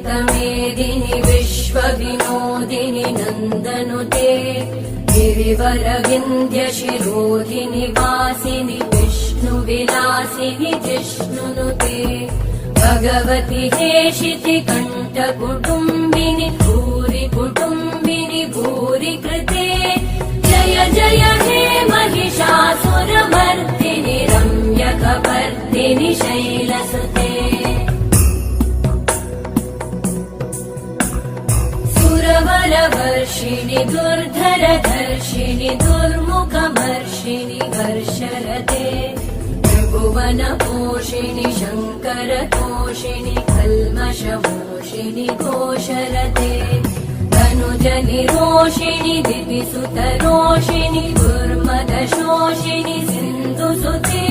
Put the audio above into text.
अनन्तमेदिनि विश्वविनोदिनि नन्दनुते गिरिवरविन्ध्यशिरोधिनि वासिनि विष्णुविलासिनि जिष्णुनुते भगवति हेशिति कण्ठकुटुम्बिनि भूरि कुटुम्बिनि भूरि कृते जय जय हे महिषासुरमर्दिनि रम्यकपर्दिनि शैलसुते सुरवरवर्षिणि दुर्धरधर्षिणि दुर्मुखमर्षिणि हर्षरते त्रिभुवनपोषिणि शङ्करतोषिणि कल्मषमोषिणि घोषरते धनुजनिरोषिणि दिविसुतरोषिणि दुर्मदशोषिणि सिन्धुसुते